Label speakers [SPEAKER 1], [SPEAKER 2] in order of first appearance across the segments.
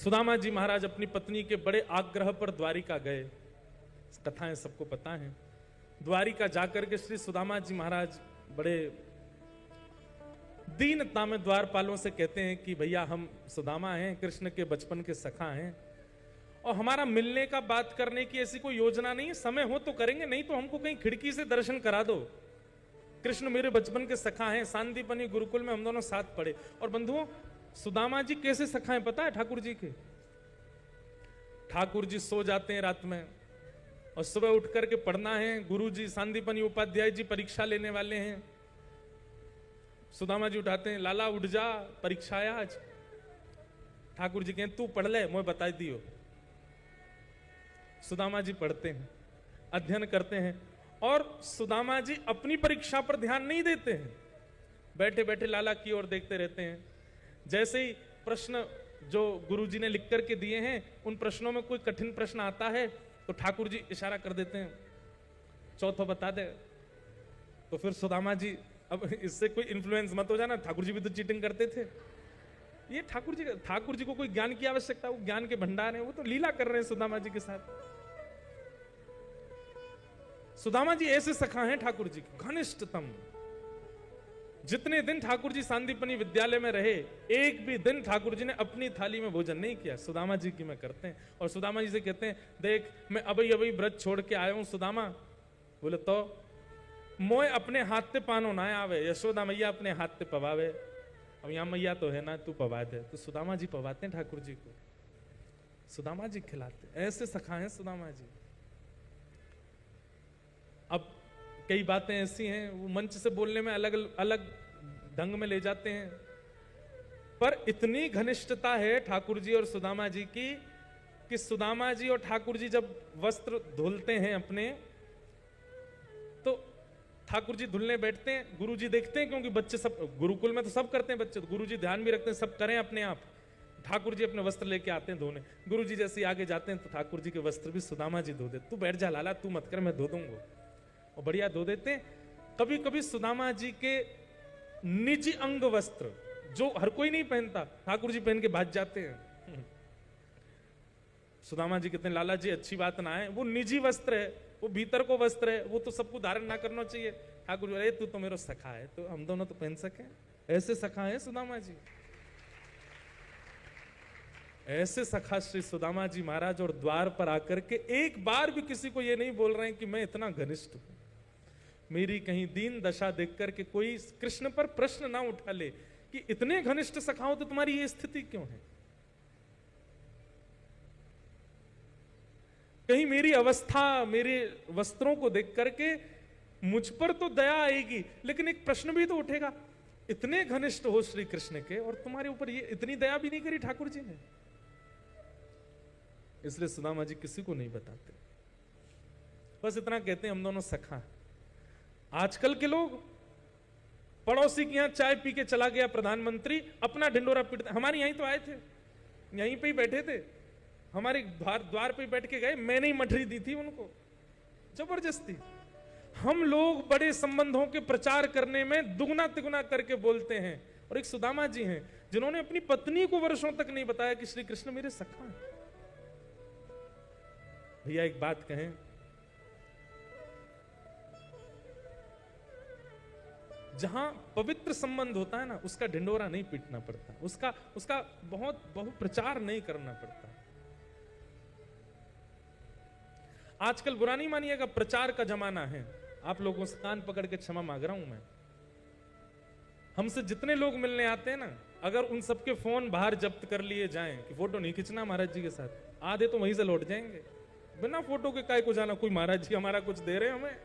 [SPEAKER 1] सुदामा जी महाराज अपनी पत्नी के बड़े आग्रह पर द्वारिका गए, कथाएं सबको पता है। द्वारिका जाकर के श्री सुदामा जी महाराज बड़े दीनता में द्वारपालों से कहते हैं कि भैया हम सुदामा हैं, कृष्ण के बचपन के सखा हैं, और हमारा मिलने का बात करने की ऐसी कोई योजना नहीं है, समय हो तो करेंगे, नहीं तो हमको कहीं खिड़की से दर्शन करा दो। कृष्ण मेरे बचपन के सखा हैं, सांदीपनी गुरुकुल में हम दोनों साथ पढ़े। और बंधुओं, सुदामा जी कैसे सखा हैं पता है ठाकुर जी के? ठाकुर जी सो जाते हैं रात में और सुबह उठ करके पढ़ना है, गुरु जी सांदीपनी उपाध्याय जी परीक्षा लेने वाले हैं, सुदामा जी उठाते हैं, लाला उठ जा परीक्षा है आज। ठाकुर जी कहें तू पढ़ ले, मैं बता दियो। सुदामा जी पढ़ते हैं, अध्ययन करते हैं, और सुदामा जी अपनी परीक्षा पर ध्यान नहीं देते हैं, बैठे बैठे लाला की ओर देखते रहते हैं। जैसे ही प्रश्न जो गुरुजी ने लिख करके दिए हैं, उन प्रश्नों में कोई कठिन प्रश्न आता है तो ठाकुर जी इशारा कर देते हैं, चौथा बता दे। तो फिर सुदामा जी, अब इससे कोई इन्फ्लुएंस मत हो जाना, ठाकुर जी भी तो चीटिंग करते थे। ये ठाकुर जी को कोई ज्ञान की आवश्यकता, वो ज्ञान के भंडार हैं, वो तो लीला कर रहे हैं सुदामा जी के साथ। सुदामा जी ऐसे सखा हैं ठाकुर जी के, घनिष्ठतम। जितने दिन ठाकुर जी सांदीपनी विद्यालय में रहे, एक भी दिन ठाकुर जी ने अपनी थाली में भोजन नहीं किया। सुदामा जी की में करते हैं, और सुदामा जी से कहते हैं, देख मैं अभी व्रत छोड़ के आया हूं सुदामा। बोले तो मोए अपने हाथ ते पानो ना आवे, यशोदा मैया अपने हाथ ते पवावे, अब यहां मैया तो है ना, तू पवा दे। तो सुदामा जी पवाते हैं ठाकुर जी को, सुदामा जी खिलाते। ऐसे सखा हैं सुदामा जी। अब कई बातें ऐसी हैं, वो मंच से बोलने में अलग अलग ढंग में ले जाते हैं, पर इतनी घनिष्ठता है ठाकुर जी और सुदामा जी की कि सुदामा जी और ठाकुर जी जब वस्त्र धुलते हैं अपने, तो ठाकुर जी धुलने बैठते हैं, गुरु जी देखते हैं, क्योंकि बच्चे सब गुरुकुल में तो सब करते हैं बच्चे, तो गुरु जी ध्यान भी रखते हैं सब करें अपने आप। ठाकुर जी अपने वस्त्र लेके आते हैं धोने, गुरु जी जैसे आगे जाते हैं तो ठाकुर जी के वस्त्र भी सुदामा जी धो देते। तू बैठ जा लाला, तू मत कर, मैं धो दूंगा, और बढ़िया धो देते हैं। कभी कभी सुदामा जी के निजी अंग वस्त्र जो हर कोई नहीं पहनता, ठाकुर जी पहन के भाग जाते हैं। सुदामा जी कहते हैं लाला जी अच्छी बात ना है, वो निजी वस्त्र है, वो भीतर को वस्त्र है, वो तो सबको धारण ना करना चाहिए। ठाकुर जी, अरे तू तो मेरा सखा है, तो हम दोनों तो पहन सके। ऐसे सखा है सुदामा जी, ऐसे सखा श्री सुदामा जी महाराज। और द्वार पर आकर के एक बार भी किसी को ये नहीं बोल रहे हैं कि मैं इतना घनिष्ठ हूं। मेरी कहीं दीन दशा देख करके कोई कृष्ण पर प्रश्न ना उठा ले कि इतने घनिष्ठ सखा हो तो तुम्हारी ये स्थिति क्यों है। कहीं मेरी अवस्था, मेरे वस्त्रों को देख करके मुझ पर तो दया आएगी, लेकिन एक प्रश्न भी तो उठेगा, इतने घनिष्ठ हो श्री कृष्ण के और तुम्हारे ऊपर ये इतनी दया भी नहीं करी ठाकुर जी ने। इसलिए सुदामा जी किसी को नहीं बताते, बस इतना कहते हैं हम दोनों सखा। आजकल के लोग, पड़ोसी के यहां चाय पी के चला गया प्रधानमंत्री, अपना ढिंडोरा पीटते। हमारे यहीं तो आए थे, यहीं पे ही बैठे थे, हमारे द्वार पे बैठ के गए, मैंने ही मठरी दी थी उनको जबरदस्ती। हम लोग बड़े संबंधों के प्रचार करने में दुगना तिगुना करके बोलते हैं, और एक सुदामा जी हैं जिन्होंने अपनी पत्नी को वर्षों तक नहीं बताया कि श्री कृष्ण मेरे सखा हैं। भैया एक बात कहें, जहां पवित्र संबंध होता है ना, उसका ढिंडोरा नहीं पीटना पड़ता, उसका बहुत प्रचार नहीं करना पड़ता। आजकल बुरा नहीं मानिएगा, प्रचार का जमाना है। आप लोगों से कान पकड़ के क्षमा मांग रहा हूं मैं। हमसे जितने लोग मिलने आते हैं ना, अगर उन सबके फोन बाहर जब्त कर लिए जाएं कि फोटो नहीं खींचना महाराज जी के साथ, आधे तो वहीं से लौट जाएंगे। बिना फोटो के काय को जाना, कोई महाराज जी हमारा कुछ दे रहे हैं, हमें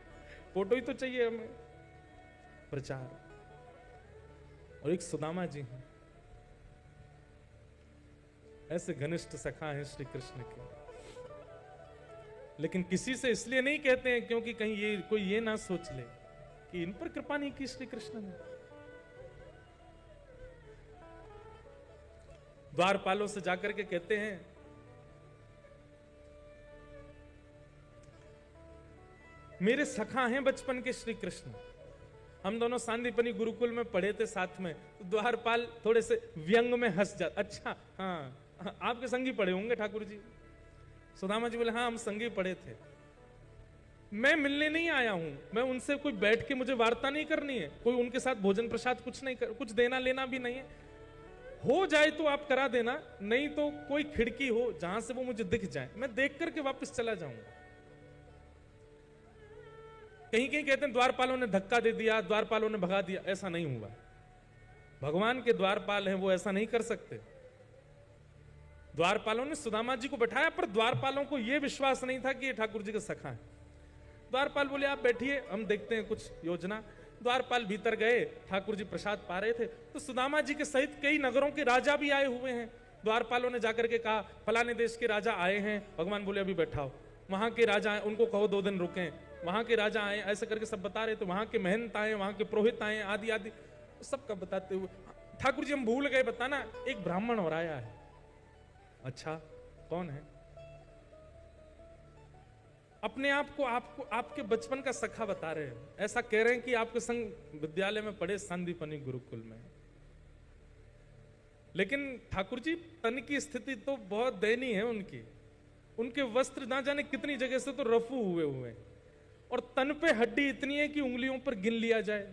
[SPEAKER 1] फोटो ही तो चाहिए हमें। प्रचार। और एक सुदामा जी हैं, ऐसे घनिष्ठ सखा हैं श्री कृष्ण के, लेकिन किसी से इसलिए नहीं कहते हैं क्योंकि कहीं कोई ये ना सोच ले कि इन पर कृपा नहीं की श्री कृष्ण ने। द्वारपालों से जाकर के कहते हैं, मेरे सखा हैं बचपन के श्री कृष्ण, हम दोनों सांदीपनी गुरुकुल में पढ़े थे साथ में। तो द्वारपाल थोड़े से व्यंग में हंस जाते, अच्छा हाँ आपके संग ही पढ़े होंगे ठाकुर जी। सुदामा जी बोले हाँ हम संग ही पढ़े थे, मैं मिलने नहीं आया हूं, मैं उनसे कोई बैठ के मुझे वार्ता नहीं करनी है, कोई उनके साथ भोजन प्रसाद कुछ नहीं कुछ देना लेना भी नहीं है, हो जाए तो आप करा देना, नहीं तो कोई खिड़की हो जहां से वो मुझे दिख जाए, मैं देख करके वापस चला जाऊंगा। कहीं कहीं कहते हैं द्वारपालों ने धक्का दे दिया, द्वारपालों ने भगा दिया, ऐसा नहीं हुआ। भगवान के द्वारपाल हैं, वो ऐसा नहीं कर सकते। द्वारपालों ने सुदामा जी को बैठाया, पर द्वारपालों को यह विश्वास नहीं था कि ये ठाकुर जी का सखा है। द्वारपाल बोले आप बैठिए, हम देखते हैं कुछ योजना। द्वारपाल भीतर गए, ठाकुर जी प्रसाद पा रहे थे, तो सुदामा जी के सहित कई नगरों के राजा भी आए हुए हैं। द्वारपालों ने जाकर के कहा फलाने देश के राजा आए हैं। भगवान बोले अभी बैठाओ। वहां के राजा आए, उनको कहो 2 दिन रुकें। वहां के राजा आए, ऐसे करके सब बता रहे थे। वहां के महंत आए, वहां के पुरोहित आए, आदि आदि सबका बताते हुए ठाकुर जी हम भूल गए बताना, एक ब्राह्मण और आया है। अच्छा कौन है? अपने आप को आपको आपके बचपन का सखा बता रहे हैं, ऐसा कह रहे हैं कि आपके संग विद्यालय में पढ़े संदीपनी गुरुकुल में। लेकिन ठाकुर जी तन की स्थिति तो बहुत दयनीय है उनकी। उनके वस्त्र ना जाने कितनी जगह से तो रफू हुए और तन पे हड्डी इतनी है कि उंगलियों पर गिन लिया जाए।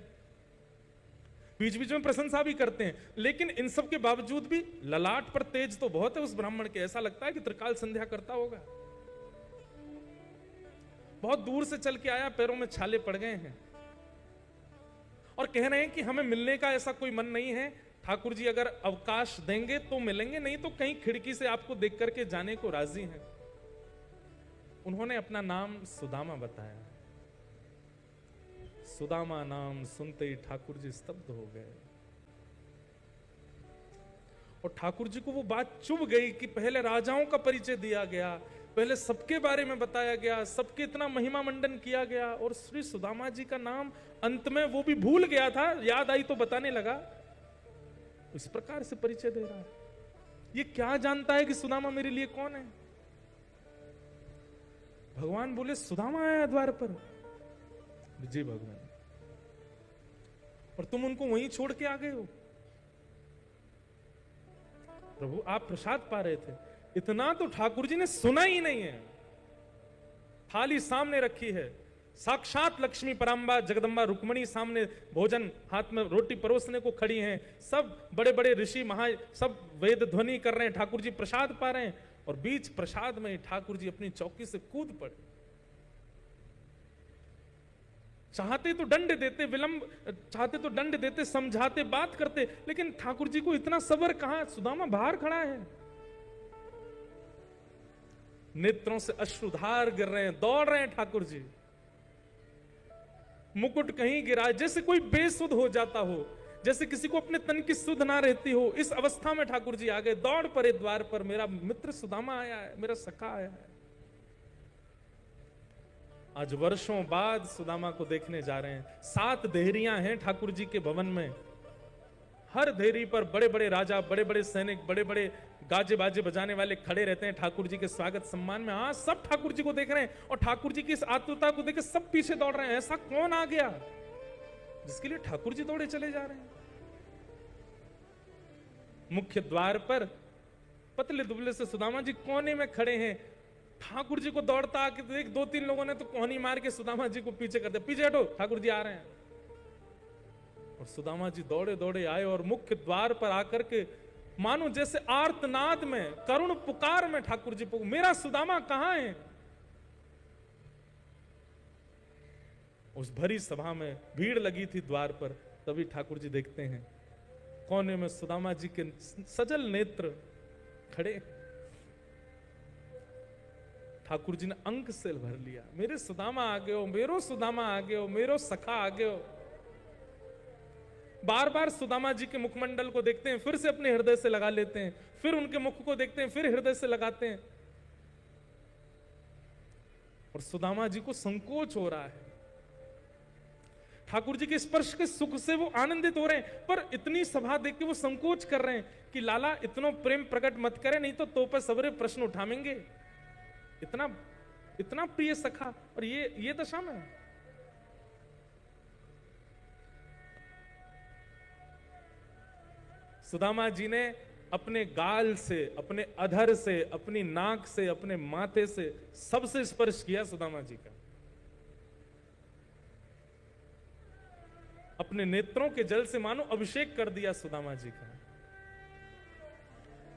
[SPEAKER 1] बीच बीच में प्रशंसा भी करते हैं, लेकिन इन सब के बावजूद भी ललाट पर तेज तो बहुत है उस ब्राह्मण के। ऐसा लगता है कि त्रिकाल संध्या करता होगा। बहुत दूर से चल के आया, पैरों में छाले पड़ गए हैं और कह रहे हैं कि हमें मिलने का ऐसा कोई मन नहीं है। ठाकुर जी अगर अवकाश देंगे तो मिलेंगे, नहीं तो कहीं खिड़की से आपको देख करके जाने को राजी हैं। उन्होंने अपना नाम सुदामा बताया। सुदामा नाम सुनते ही ठाकुर जी स्तब्ध हो गए और ठाकुर जी को वो बात चुभ गई कि पहले राजाओं का परिचय दिया गया, पहले सबके बारे में बताया गया, सबके इतना महिमा मंडन किया गया, और श्री सुदामा जी का नाम अंत में वो भी भूल गया था, याद आई तो बताने लगा। इस प्रकार से परिचय दे रहा है। ये क्या जानता है कि सुदामा मेरे लिए कौन है? भगवान बोले सुदामा आया द्वार पर। जी भगवान, और तुम उनको वहीं छोड़ के आ गए हो? प्रभु आप प्रसाद पा रहे थे। इतना तो ठाकुर जी ने सुना ही नहीं है। थाली सामने रखी है, साक्षात लक्ष्मी परांबा जगदम्बा रुक्मणी सामने भोजन हाथ में रोटी परोसने को खड़ी हैं। सब बड़े बड़े ऋषि महा सब वेद ध्वनि कर रहे हैं, ठाकुर जी प्रसाद पा रहे हैं, और बीच प्रसाद में ठाकुर जी अपनी चौकी से कूद पड़े। चाहते तो दंड देते, विलंब चाहते तो दंड देते, समझाते, बात करते, लेकिन ठाकुर जी को इतना सब्र कहां। सुदामा बाहर खड़ा है, नेत्रों से अश्रुधार गिर रहे हैं, दौड़ रहे हैं ठाकुर जी। मुकुट कहीं गिरा, जैसे कोई बेसुध हो जाता हो, जैसे किसी को अपने तन की सुध ना रहती हो। इस अवस्था में ठाकुर जी आ गए, दौड़ पड़े द्वार पर। मेरा मित्र सुदामा आया है, मेरा सखा आया है। आज वर्षों बाद सुदामा को देखने जा रहे हैं। 7 देहरियां हैं ठाकुर जी के भवन में। हर देहरी पर बड़े बड़े राजा, बड़े बड़े सैनिक, बड़े बड़े गाजे बाजे बजाने वाले खड़े रहते हैं ठाकुर जी के स्वागत सम्मान में। हाँ, सब ठाकुर जी को देख रहे हैं, और ठाकुर जी की इस आतुरता को देख सब पीछे दौड़ रहे हैं। ऐसा कौन आ गया जिसके लिए ठाकुर जी दौड़े चले जा रहे हैं? मुख्य द्वार पर पतले दुबले से सुदामा जी कोने में खड़े हैं। ठाकुर जी को दौड़ता आके देख 2-3 लोगों ने तो कोहनी मार के सुदामा जी को पीछे कर दिया। पीछे हटो, ठाकुर जी आ रहे हैं। और सुदामा जी दौड़े दौड़े आए और मुख्य द्वार पर आकर के मानो जैसे आर्तनाद में, करुण पुकार में ठाकुर जी को, मेरा सुदामा कहां है? उस भरी सभा में भीड़ लगी थी द्वार पर। तभी ठाकुर जी देखते हैं कोने में सुदामा जी के सजल नेत्र खड़े। ठाकुर जी ने अंक से भर लिया, मेरे सुदामा आ गए हो, मेरो सुदामा आ गए हो, मेरो सखा आ गए हो। बार बार सुदामा जी के मुखमंडल को देखते हैं, फिर से अपने हृदय से लगा लेते हैं, फिर उनके मुख को देखते हैं, फिर हृदय से लगाते हैं। और सुदामा जी को संकोच हो रहा है। ठाकुर जी के स्पर्श के सुख से वो आनंदित हो रहे हैं, पर इतनी सभा देख के वो संकोच कर रहे हैं कि लाला इतना प्रेम प्रकट मत करे, नहीं तो पर सबरे प्रश्न उठावेंगे। इतना इतना प्रिय सखा और ये दशा में। सुदामा जी ने अपने गाल से, अपने अधर से, अपनी नाक से, अपने माथे से सबसे स्पर्श किया सुदामा जी का। अपने नेत्रों के जल से मानो अभिषेक कर दिया सुदामा जी का।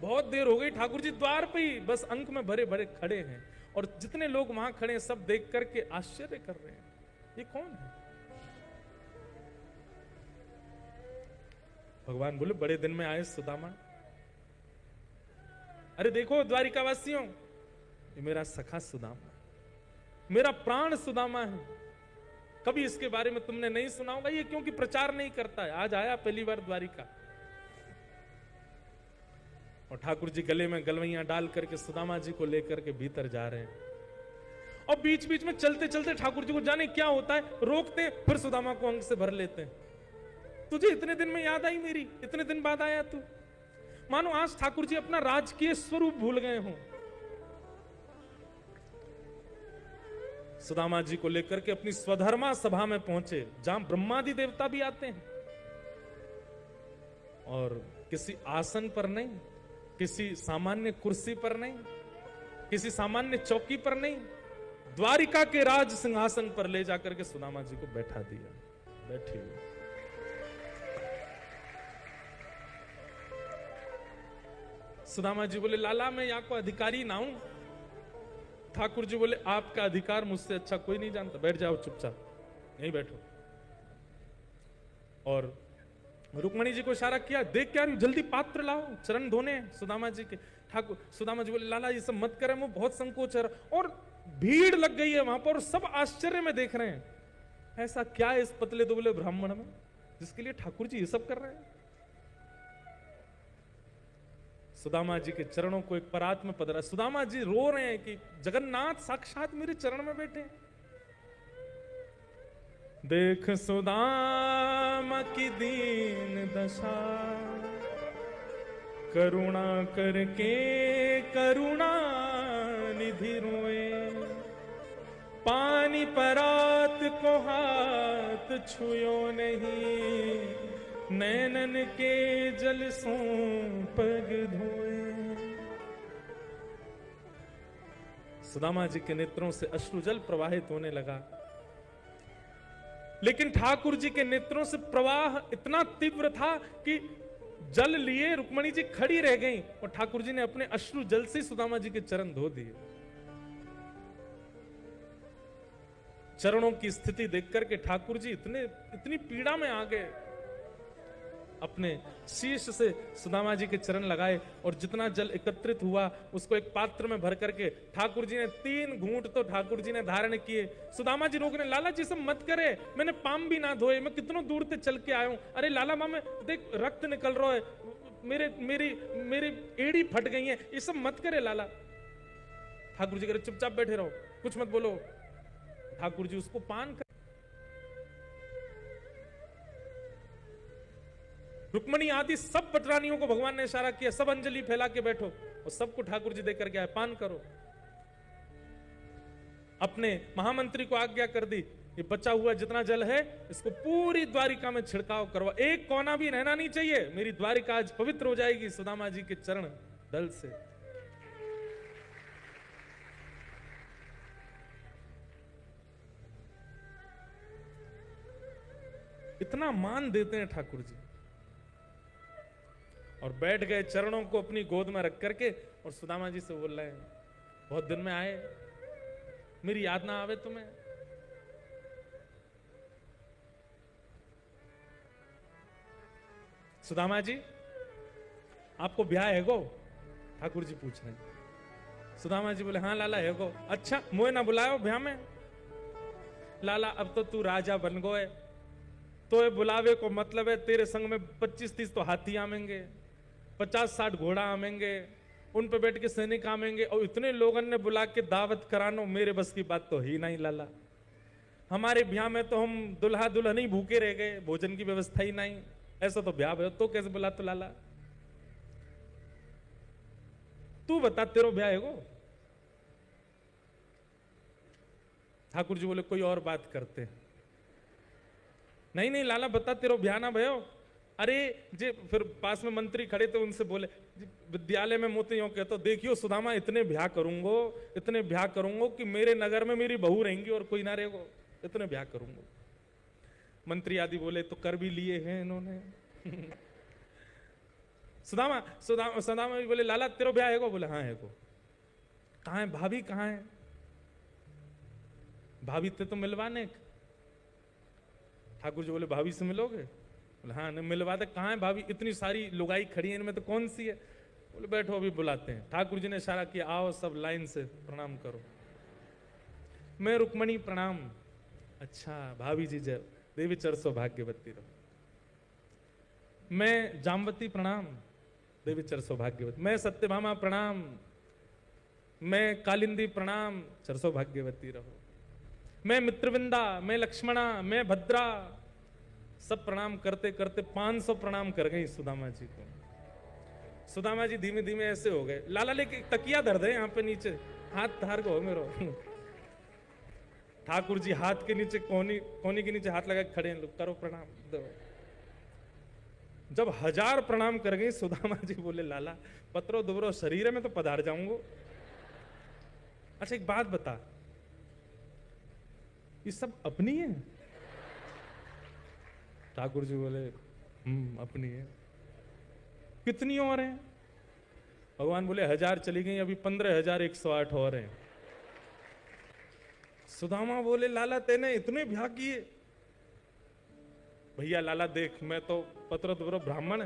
[SPEAKER 1] बहुत देर हो गई, ठाकुर जी द्वार पे ही बस अंक में भरे भरे खड़े हैं, और जितने लोग वहां खड़े हैं सब देख करके आश्चर्य कर रहे हैं, ये कौन है? भगवान बोले, बड़े दिन में आए सुदामा। अरे देखो द्वारिकावासियों, ये मेरा सखा सुदामा, मेरा प्राण सुदामा है। कभी इसके बारे में तुमने नहीं सुना होगा, ये क्योंकि प्रचार नहीं करता है, आज आया पहली बार द्वारिका। और ठाकुर जी गले में गलवैया डाल करके सुदामा जी को लेकर के भीतर जा रहे हैं, और बीच बीच में चलते चलते ठाकुर जी को जाने क्या होता है, रोकते हैं, फिर सुदामा को अंग से भर लेते हैं। तुझे इतने दिन में याद आई मेरी, इतने दिन बाद आया तू। मानो आज ठाकुर जी अपना राजकीय स्वरूप भूल गए हों। सुदामा जी को लेकर के अपनी स्वधर्मा सभा में पहुंचे, जहां ब्रह्मादि देवता भी आते हैं, और किसी आसन पर नहीं, किसी सामान्य कुर्सी पर नहीं, किसी सामान्य चौकी पर नहीं, द्वारिका के राज सिंहासन पर ले जाकर के सुदामा जी को बैठा दिया। बैठे हुए सुदामा जी बोले, लाला मैं यहाँ को अधिकारी ना हूं। ठाकुर जी बोले, आपका अधिकार मुझसे अच्छा कोई नहीं जानता, बैठ जाओ चुपचाप, यहीं बैठो। और रुक्मणी जी को इशारा किया, देख क्या जल्दी पात्र लाओ, चरण धोने हैं सुदामा जी के। ठाकुर सुदामा जी बोले, लाला ये सब मत करें, वो बहुत संकोच है। और भीड़ लग गई है वहां पर, और सब आश्चर्य में देख रहे हैं, ऐसा क्या है इस पतले दुबले ब्राह्मण में जिसके लिए ठाकुर जी ये सब कर रहे हैं। सुदामा जी के चरणों को एक परात में पधरा, सुदामा जी रो रहे हैं कि जगन्नाथ साक्षात मेरे चरण में बैठे। देख सुदामा की दीन दशा, करुणा करके करुणा निधि रोए। पानी परात को हाथ छुयो नहीं, नैनन के जल सो पग धोए। सुदामा जी के नेत्रों से अश्रुजल प्रवाहित होने लगा, लेकिन ठाकुर जी के नेत्रों से प्रवाह इतना तीव्र था कि जल लिए रुक्मणी जी खड़ी रह गईं, और ठाकुर जी ने अपने अश्रु जल से सुदामा जी के चरण धो दिए। चरणों की स्थिति देख करके ठाकुर जी इतनी पीड़ा में आ गए, अपने शीश से सुदामा जी के चरण लगाए, और जितना जल एकत्रित हुआ उसको एक पात्र में भर करके ठाकुर जी ने 3 घूंट तो ठाकुर जी ने धारण किए। सुदामा जी रोकने, लाला जी सब मत करे, मैंने पाम भी ना धोए, मैं कितनों दूर से चल के आया हूं। अरे लाला मामे देख रक्त निकल रहा है, मेरी एड़ी फट गई है, ये सब मत करे लाला। ठाकुर जी कह रहे, चुपचाप बैठे रहो, कुछ मत बोलो। ठाकुर जी उसको पान कर, रुक्मणी आदि सब पटरानियों को भगवान ने इशारा किया, सब अंजलि फैला के बैठो, और सबको ठाकुर जी देकर के आए, पान करो। अपने महामंत्री को आज्ञा कर दी, ये बचा हुआ जितना जल है इसको पूरी द्वारिका में छिड़काव करवा, एक कोना भी रहना नहीं चाहिए, मेरी द्वारिका आज पवित्र हो जाएगी सुदामा जी के चरण दल से। इतना मान देते हैं ठाकुर जी। और बैठ गए चरणों को अपनी गोद में रख करके, और सुदामा जी से बोल रहे हैं, बहुत दिन में आए, मेरी याद ना आवे तुम्हें? सुदामा जी आपको ब्याह है गो? ठाकुर जी पूछ रहे हैं। सुदामा जी बोले, हाँ लाला है गो। अच्छा मोए ना बुलायो ब्याह में? लाला अब तो तू राजा बन गो है, तो ये बुलावे को मतलब है तेरे संग में 25-30 तो हाथी आमेंगे, 50-60 घोड़ा आमेंगे, उन पे बैठ के सैनिक आमेंगे, और इतने लोगों ने बुला के दावत करानो मेरे बस की बात तो ही नहीं लाला। हमारे ब्याह में तो हम दुल्हा दुल्हन ही भूखे रह गए, भोजन की व्यवस्था ही नहीं, ऐसा तो ब्याह है तो कैसे बुला तो लाला? तू बता तेरो ब्याह है वो? ठाकुर जी बोले, कोई और बात करते। नहीं नहीं लाला बता, तेरो ब्याह ना भयो? अरे जे फिर पास में मंत्री खड़े थे, उनसे बोले विद्यालय में मोते यूं कहते, देखियो सुदामा इतने ब्याह करूंगो कि मेरे नगर में मेरी बहू रहेंगी और कोई ना रहेगो, इतने ब्याह करूंगो। मंत्री आदि बोले तो कर भी लिए हैं इन्होंने। सुदामा भी बोले लाला तेरा ब्याह है को? बोले हाँ है को। कहाँ है भाभी, कहाँ है भाभी? ते तो मिलवाने। ठाकुर जी बोले भाभी से मिलोगे? बोले हाँ नहीं मिलवा दे। कहाँ है भाभी? इतनी सारी लुगाई खड़ी है, इनमें तो कौन सी है? बोले बैठो अभी बुलाते हैं। ठाकुर जी ने इशारा किया, आओ सब लाइन से प्रणाम करो। मैं रुक्मणी प्रणाम। अच्छा भाभी जी जय, देवी चर सौभाग्यवती रहो। मैं जामवती प्रणाम, देवी चर सौभाग्यवती। मैं सत्यभामा प्रणाम, मैं कालिंदी प्रणाम, चर सौभाग्यवती रहो। मैं मित्रविंदा, मैं लक्ष्मणा, मैं भद्रा, सब प्रणाम करते करते 500 प्रणाम कर गई सुदामा जी को। सुदामा जी धीमे धीमे ऐसे हो गए, लाला लेके तकिया धर दे यहाँ पे नीचे, हाथ धार को मेरो। ठाकुर जी हाथ के नीचे कोनी के नीचे हाथ लगा के खड़े हैं, लोग करो प्रणाम दो। जब 1000 प्रणाम कर गई सुदामा जी बोले लाला पत्रो दुबरो शरीर में तो पधार जाऊंगो। अच्छा एक बात बता, ये सब अपनी है? ठाकुर जी बोले अपनी है। कितनी और हैं? भगवान बोले 1000 चली गई, अभी 15,108 और हैं। सुदामा बोले लाला तेने इतने ब्याह किए? भैया लाला देख, मैं तो पत्र दुबरो ब्राह्मण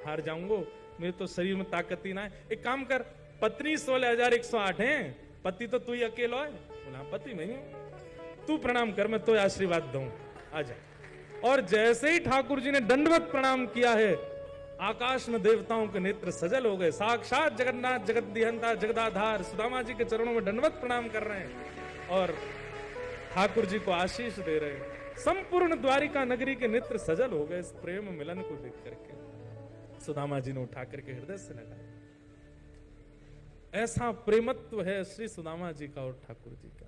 [SPEAKER 1] हार जाऊंगो, मेरे तो शरीर में ताकत ही ना है। एक काम कर, पत्नी 16,108 हैं, पति तो तू ही अकेला है। बोला पति नहीं हूं, तू प्रणाम कर, मैं तो आशीर्वाद दूं, आजा। और जैसे ही ठाकुर जी ने दंडवत प्रणाम किया है, आकाश में देवताओं के नेत्र सजल हो गए। साक्षात जगन्नाथ जगद्दिहंता जगदाधार सुदामा जी के चरणों में दंडवत प्रणाम कर रहे हैं और ठाकुर जी को आशीष दे रहे हैं। संपूर्ण द्वारिका नगरी के नेत्र सजल हो गए इस प्रेम मिलन को देख करके। सुदामा जी ने उठा करके हृदय से लगाया। ऐसा प्रेमत्व है श्री सुदामा जी का और ठाकुर जी का।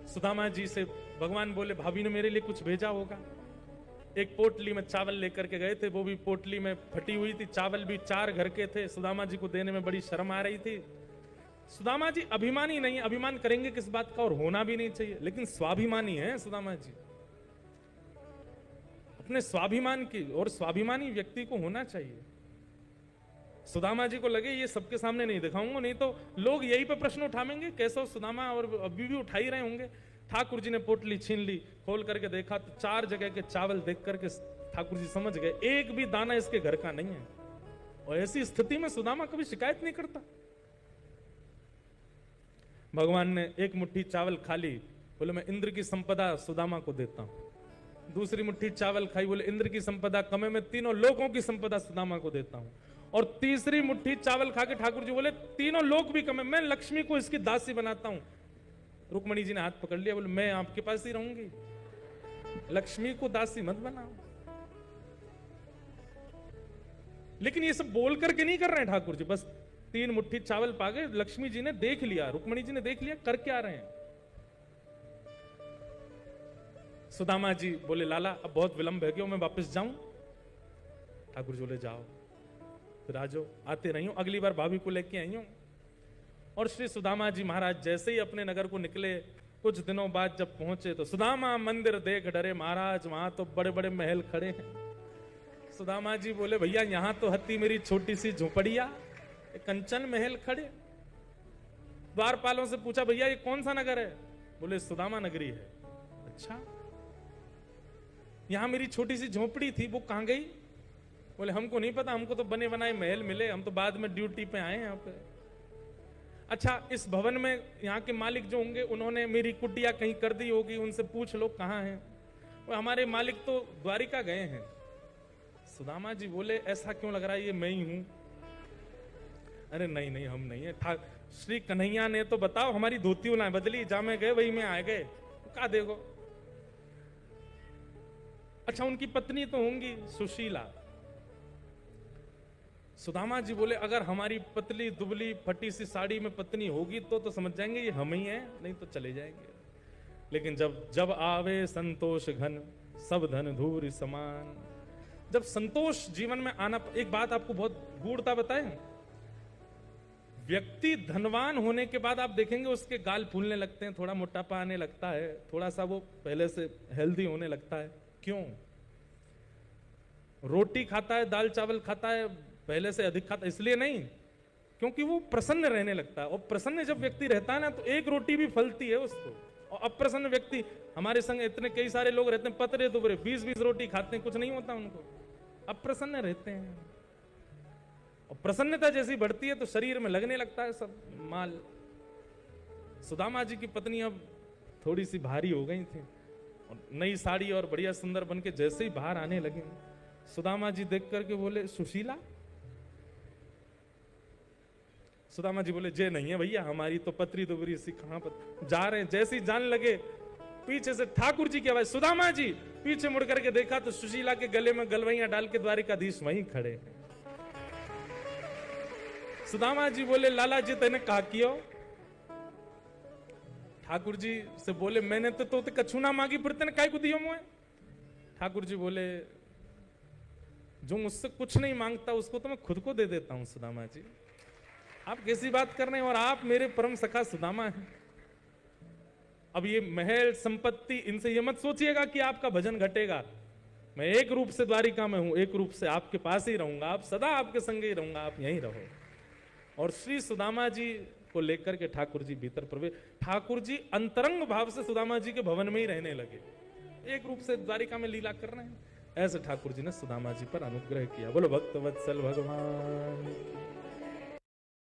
[SPEAKER 1] सुदामा जी से भगवान बोले भाभी ने मेरे लिए कुछ भेजा होगा। एक पोटली में चावल लेकर के गए थे, वो भी पोटली में फटी हुई थी, चावल भी 4 घर के थे। सुदामा जी को देने में बड़ी शर्म आ रही थी। सुदामा जी अभिमानी नहीं, अभिमान करेंगे किस बात का, और होना भी नहीं चाहिए, लेकिन स्वाभिमानी है सुदामा जी। अपने स्वाभिमान की, और स्वाभिमानी व्यक्ति को होना चाहिए। सुदामा जी को लगे ये सबके सामने नहीं दिखाऊंगा, नहीं तो लोग यही पे प्रश्न उठाएंगे कैसे सुदामा, और अभी भी उठा ही रहे होंगे। ठाकुर जी ने पोटली छीन ली, खोल करके देखा तो 4 जगह के चावल देख करके ठाकुर जी समझ गए एक भी दाना इसके घर का नहीं है। और ऐसी स्थिति में सुदामा कभी शिकायत नहीं करता। भगवान ने एक मुट्ठी चावल खा ली, बोले मैं इंद्र की संपदा सुदामा को देता हूं। दूसरी मुट्ठी चावल खाई, बोले इंद्र की संपदा कम है, मैं तीनों लोकों की संपदा सुदामा को देता हूं। और तीसरी मुट्ठी चावल खा के ठाकुर जी बोले तीनों लोक भी कम है, मैं लक्ष्मी को इसकी दासी बनाता हूं। रुक्मणी जी ने हाथ पकड़ लिया, बोले मैं आपके पास ही रहूंगी, लक्ष्मी को दासी मत बनाओ। लेकिन ये सब बोल करके नहीं कर रहे हैं ठाकुर जी, बस 3 मुट्ठी चावल पा गए। लक्ष्मी जी ने देख लिया, रुक्मणी जी ने देख लिया कर क्या रहे हैं। सुदामा जी बोले लाला अब बहुत विलंब है, क्यों मैं वापस जाऊं? ठाकुर जी बोले जाओ, फिर आ जाओ, आते नहीं हूं, अगली बार भाभी को लेके आई हूं। और श्री सुदामा जी महाराज जैसे ही अपने नगर को निकले, कुछ दिनों बाद जब पहुंचे तो सुदामा मंदिर देख डरे महाराज, वहां तो बड़े बड़े महल खड़े हैं। सुदामा जी बोले भैया यहाँ तो हत्ती मेरी छोटी सी झोपड़िया, कंचन महल खड़े। द्वारपालों से पूछा भैया ये कौन सा नगर है? बोले सुदामा नगरी है। अच्छा, यहां मेरी छोटी सी झोपड़ी थी, वो कहां गई? बोले हमको नहीं पता, हमको तो बने बनाए महल मिले, हम तो बाद में ड्यूटी पे आए यहाँ पे। अच्छा, इस भवन में यहाँ के मालिक जो होंगे उन्होंने मेरी कुटिया कहीं कर दी होगी, उनसे पूछ लो कहाँ हैं। वो हमारे मालिक तो द्वारिका गए हैं। सुदामा जी बोले ऐसा क्यों लग रहा है ये मैं ही हूं? अरे नहीं नहीं हम नहीं है, श्री कन्हैया ने तो बताओ हमारी धोती उलाएं बदली, जा में गए वही में आ गए, कहा देखो। अच्छा, उनकी पत्नी तो होंगी सुशीला। सुदामा जी बोले अगर हमारी पतली दुबली फटी सी साड़ी में पत्नी होगी तो समझ जाएंगे ये हम ही हैं, नहीं तो चले जाएंगे। लेकिन जब आवे संतोष घन सब धन धूरि समान। जब संतोष जीवन में आना, एक बात आपको बहुत गूढ़ता बताएं, व्यक्ति धनवान होने के बाद आप देखेंगे उसके गाल फूलने लगते हैं, थोड़ा मोटापा आने लगता है, थोड़ा सा वो पहले से हेल्दी होने लगता है। क्यों? रोटी खाता है, दाल चावल खाता है, पहले से अधिक खाता है, इसलिए नहीं, क्योंकि वो प्रसन्न रहने लगता है। और प्रसन्न जब व्यक्ति रहता है ना, तो एक रोटी भी फलती है उसको। और अप्रसन्न व्यक्ति, हमारे संग इतने कई सारे लोग रहते हैं पतरे दुबरे, 20-20 रोटी खाते हैं, कुछ नहीं होता उनको, अप्रसन्न रहते हैं। और प्रसन्नता जैसी बढ़ती है तो शरीर में लगने लगता है सब माल। सुदामा जी की पत्नी अब थोड़ी सी भारी हो गई थी, और नई साड़ी और बढ़िया सुंदर बन के जैसे ही बाहर आने लगे, सुदामा जी देख करके बोले, सुशीला? सुदामा जी बोले, जे नहीं है भैया, हमारी तो पतरी दुबरी सी, कहां पर जा रहे हैं। जैसे ही जाने लगे, पीछे से ठाकुर जी की आवाज, सुदामा जी। पीछे मुड़ करके देखा तो सुशीला के गले में गलवैया डाल के द्वारिकाधीश वहीं खड़े हैं। सुदामा जी बोले, लाला जी तेने कहा कियो? ठाकुर जी से बोले, मैंने तो कछु ना मांगी, फिर तेने काय को दियो मुझे? ठाकुर जी बोले, जो मुझसे कुछ नहीं मांगता उसको तो मैं खुद को दे देता हूं सुदामा जी। आप कैसी बात कर रहे हैं? और आप मेरे परम सखा सुदामा हैं। अब ये महल संपत्ति, इनसे ये मत सोचिएगा कि आपका भजन घटेगा। मैं एक रूप से द्वारिका में हूं, एक रूप से आपके पास ही रहूंगा, आप सदा आपके संग ही रहूंगा, आप यहीं रहो। और श्री सुदामा जी को लेकर के ठाकुर जी भीतर प्रवेश, ठाकुर जी अंतरंग भाव से सुदामा जी के भवन में ही रहने लगे, एक रूप से द्वारिका में लीला कर रहे हैं। ऐसे ठाकुर जी ने सुदामा जी पर अनुग्रह किया। बोलो भक्त वत्सल भगवान।